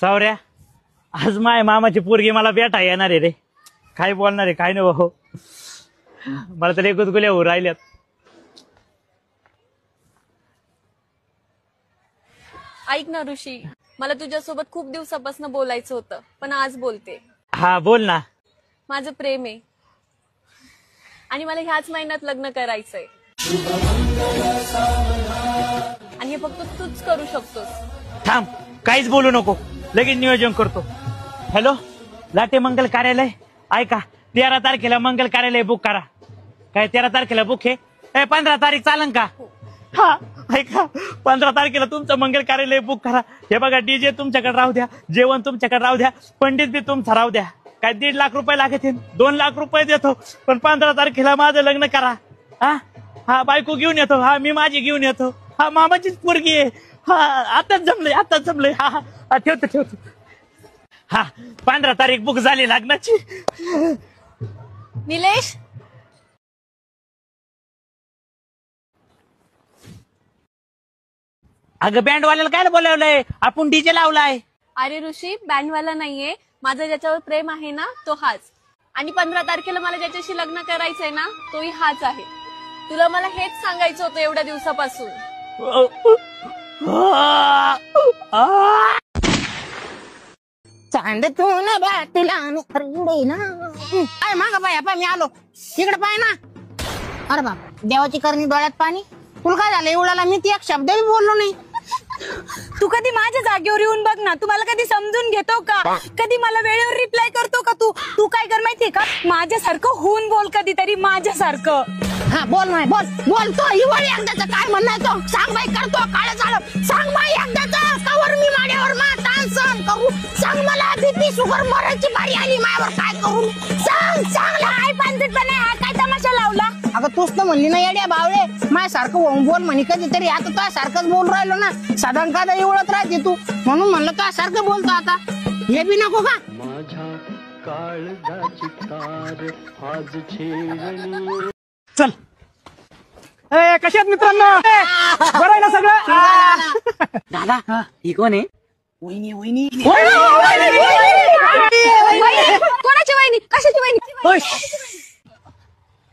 सावऱ्या, आज माय मामाची पोरगी मला भेटा येणार आहे रे. काय बोलणार आहे काय नाही भाऊ, मला तर एकच गुल्या होऊ राहिल्यात. ऐक ना ऋषी, मला तुझ्यासोबत खूप दिवसापासून बोलायचं होतं, पण आज बोलते. हा बोल ना. माझं प्रेम आहे आणि मला ह्याच महिन्यात लग्न करायचंय आणि हे फक्त तूच करू शकतोस. थांब, काहीच बोलू नको, लगेच नियोजन करतो. हॅलो, लाटे मंगल कार्यालय, ऐका 13 तारखेला मंगल कार्यालय बुक करा. काय 13 तारखेला बुक आहे? 15 तारीख चालन का? हा ऐका, 15 तारखेला तुमचं मंगल कार्यालय बुक करा. हे बघा, डीजे तुमच्याकडे राहू द्या, जेवण तुमच्याकडे राहू द्या, पंडित बी तुमचा राहू द्या. काय 1.5 लाख रुपये लागतील, 2 लाख रुपये देतो, पण 15 तारखेला माझं लग्न करा. हा हा, बायको घेऊन येतो, हा मी माझी घेऊन येतो, हा मामाचीच पोरगी आहे. हा आताच जमलंय. हा हा ठेवतो. हा 15 तारीख बुक झाली लग्नाची. निलेश, अगं बँडवाल्याला काय बोलावलंय, आपण डीजे लावलाय. अरे ऋषी, बँडवाला नाहीये, माझं ज्याच्यावर प्रेम आहे ना तो हाच. आणि 15 तारखेला मला ज्याच्याशी लग्न करायचंय ना तोही हाच आहे. तुला मला हेच सांगायचं होतं एवढ्या दिवसापासून. चांदतून बाटला काय माग बाय मी आलो इकडे पाय ना. अरे बाप, देवाची करणी डोळ्यात पाणी. तुला काय झालं एवढ्याला? मी ती एक शब्द बी बोललो नाही. तू कधी माझ्या जागेवर येऊन बघ ना, तू मला कधी समजून घेतो का? कधी मला वेळेवर रिप्लाय करतो का? तू काय कर माहितीये का, माझ्यासारखं होऊन बोल कधीतरी, माझ्यासारखं. हा बोल माय, बोल तो हिवाळी एकदाच काय म्हणणार तो सांग बाई. करतो काळ झालं सांग बाई एकदाच. कवर मी माड्यावर ताण सहन करू. सांग मला बीपी शुगर मरायची बारी आली मायावर, काय करू सांग. चांगला काय पंचायत हा काय तमाशा लावला? अगं तूच तर म्हणली ना येड्या बावळे, माझ्यासारखं होऊन बोल म्हणे कधीतरी. आता तुझ्या सारखंच बोल राहिलो ना, साधारण कादा एवढत राहते तू, म्हणून म्हणलं तुझ्या सारखं बोलतो. आता हे बी नको का? चल कशात मित्रांनो, बरं आहे ना सगळं? दादा ही कोण आहे? वहिनी कोणाची वहिनी? कशाची वहिनी?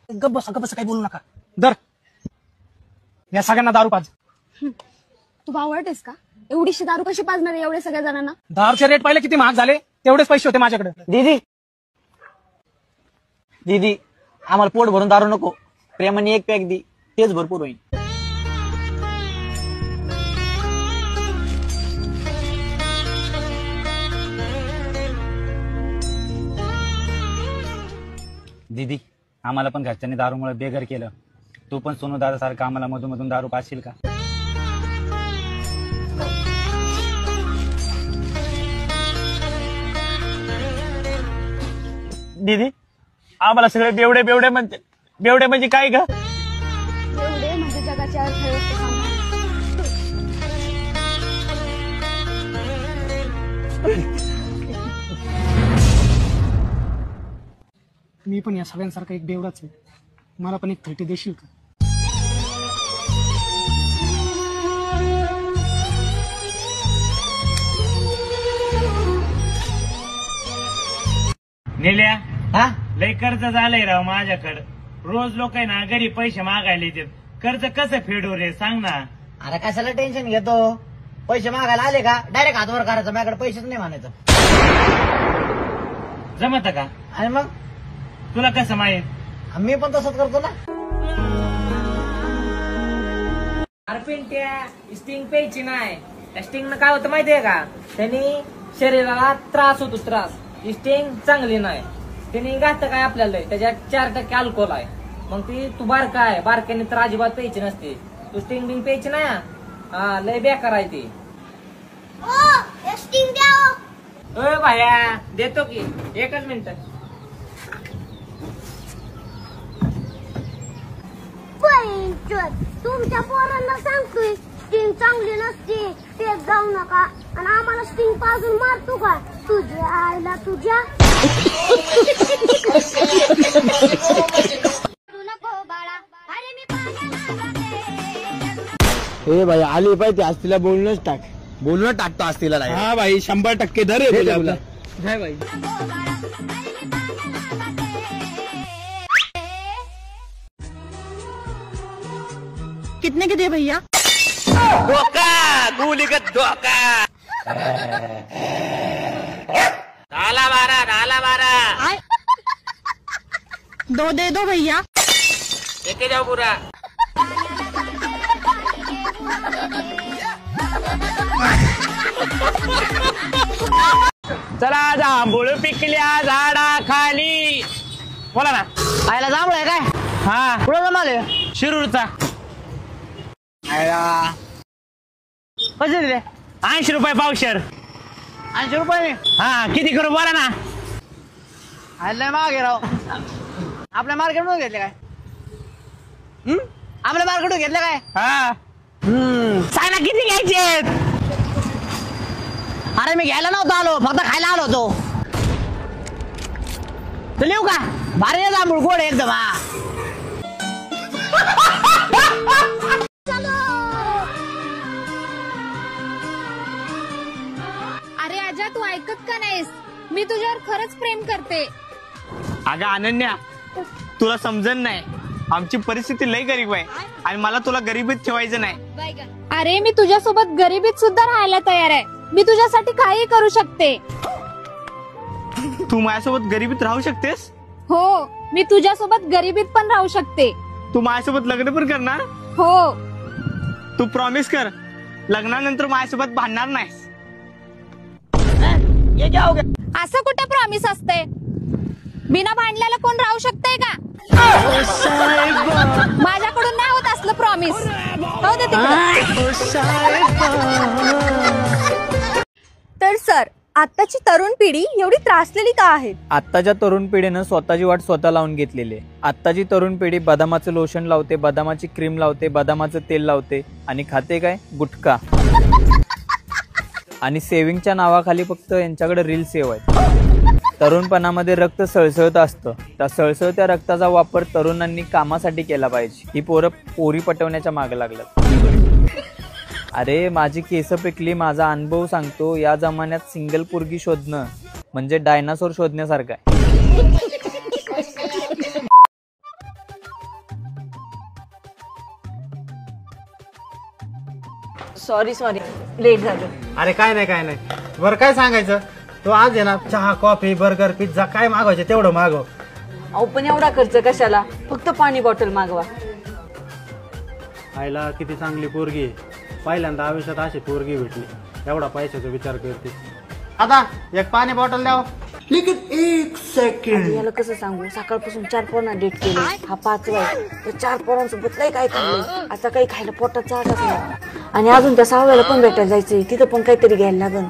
गप बसा काही बोलू नका. दर या सगळ्यांना दारू पाज. तू भावटस का? एवढीशी दारू कशी पाजणार एवढ्या सगळ्या जणांना? दारूचे रेट पाहिले किती महाग झाले, तेवढेच पैसे होते माझ्याकडे. दीदी आम्हाला पोट भरून दारू नको, प्रेमाने एक पॅक दी, तेच भरपूर होईल. दीदी, आम्हाला पण घरच्यांनी दारूमुळे बेघर केलं. तू पण सोनू दादा सारखं आम्हाला मधून दारू पाशील का? दीदी, आम्हाला सगळे बेवडे म्हणते. बेवडे म्हणजे काय ग? एवढे म्हणजे जगाची अर्थव्यवस्था सांभाळ. मी पण या सगळ्यांसारखा एक बेवडाच आहे. मला पण एक 30 देशील का? नेल्या, हा लय कर्ज झालंय राव माझ्याकडे. रोज लोक आहे ना घरी पैसे मागायला येतात. कर्ज कसं फेडू रे सांग ना. अरे कशाला टेन्शन घेतो, पैसे मागायला आले का डायरेक्ट हातवर करायचं, माझ्याकडे पैसेच नाही म्हणायचं. जमत का? आणि मग तुला कसं माहित? मी पण तसंच करतो ना. स्टिंग प्यायची नाही. स्टिंग काय होतं माहितीये का, त्यांनी शरीराला त्रास होतो, त्रास. स्टिंग चांगली नाही, त्यांनी घातक काय आपल्याला, त्याच्यात 4% अल्कोहोल आहे. मग ती तू बारका आहे, बारक्याने तर अजिबात प्यायची नसते. तू स्टिंग बिंग प्यायची नाही. हा लय बेकार आहे ती. भाया देतो की, एकच मिनिट. तुमच्या पोरांना सांगतोय स्टिंग चांगली नसते, ते जाऊ नका, आणि आम्हाला स्टिंग पाजून मारतो का? तुझ्या आईला तुझ्या. ए भाई आली पाहिजे आज तिला बोलूनच टाक. बोलून टाकतो आज तिला direct. हा भाई 100% धर दे तुला. तुला. जय भाई. कितने के दिए भैया? धोखा गोली का धोखा. 12. 2 दे दो भैया. लेके जाओ पूरा. चला जांभूळ पिकल्या झाडा खाली. बोला ना. आयला जांभूळ आहे काय? हा कुठं जमाले? शिरूरचा. कसे दिले? 80 रुपये पावशेर. 80 रुपये. हा किती करू बोला ना. आयला मागे राव. आपल्या मार्केटमधून घेतले काय? आपल्या मार्केटून घेतले काय? हा सांग ना किती घ्यायचे. अरे मी घ्यायला नव्हतो आलो, फक्त खायला आलो होतो. तर लिहू का? भारी आहे जांभूळ, गोड आहे एकदम. हा अरे आजा तू ऐकत का नाहीस? मी तुझ्यावर खरंच प्रेम करते. अगं अनन्या तुला समजन नाही. आमची परिस्थिती लई गरीब आहे आणि मला तुला गरीबीत ठेवायचं नाही. अरे मी तुझ्यासोबत गरिबीत सुद्धा राहायला तयार आहे. मी तुझ्यासाठी काही करू शकते. तू माझ्यासोबत गरीबीत राहू शकतेस. हो मी तुझ्यासोबत गरिबीत पण राहू शकते. तू माझ्यासोबत लग्न पण करणार. हो तू प्रॉमिस कर लग्नानंतर माझ्यासोबत भांडणार नाहीस. असं कुठं प्रॉमिस असते? बिना भांडल्याला कोण राहू शकते का? माझ्याकडून नाही होत असलं प्रॉमिस. हो दे तिकडं. तर सर आत्ताची तरुण पिढी एवढी त्रासलेली का आहे? आत्ताच्या तरुण पिढीनं स्वतःची वाट स्वतः लावून घेतलेली आहे. आत्ताची तरुण पिढी बदामाचं लोशन लावते, बदामाची क्रीम लावते, बदामाचं तेल लावते आणि खाते काय? गुटखा. आणि सेव्हिंगच्या नावाखाली फक्त यांच्याकडे रील सेव्ह आहेत. तरुणपणामध्ये रक्त सळसळत असतं. त्या सळसळत्या रक्ताचा वापर तरुणांनी कामासाठी केला पाहिजे. ही पोरं पोरी पटवण्याच्या मागे लागतात. अरे माझी केस पिकली, माझा अनुभव सांगतो. या जमान्यात सिंगल पोरगी शोधणं म्हणजे डायनासोर शोधण्यासारखं आहे. सॉरी लेट झालं. अरे काय नाही बरं काय सांगायचं. तो आज आहे ना चहा कॉफी बर्गर पिझ्झा काय मागवायचे तेवढं मागव. अहो पण एवढा खर्च कशाला? फक्त पाणी बॉटल मागवा. आईला किती चांगली पोरगी आहे. पहिल्यांदा आयुष्यात अशी पोरगी भेटली. एवढा पैशाचा विचार करते. आता एक पाणी बॉटल द्याव. याला कसं सांगू? सकाळपासून 4 पोरांना डेट केली. हा 5वा आहे. तर 4 पोरांसोबत लय काय खाल्लंय. आता काही खायला पोटात चालत नाही. आणि अजून त्या 6व्याला पण भेटायला जायचंय. तिथं पण काहीतरी घ्यायला लागन.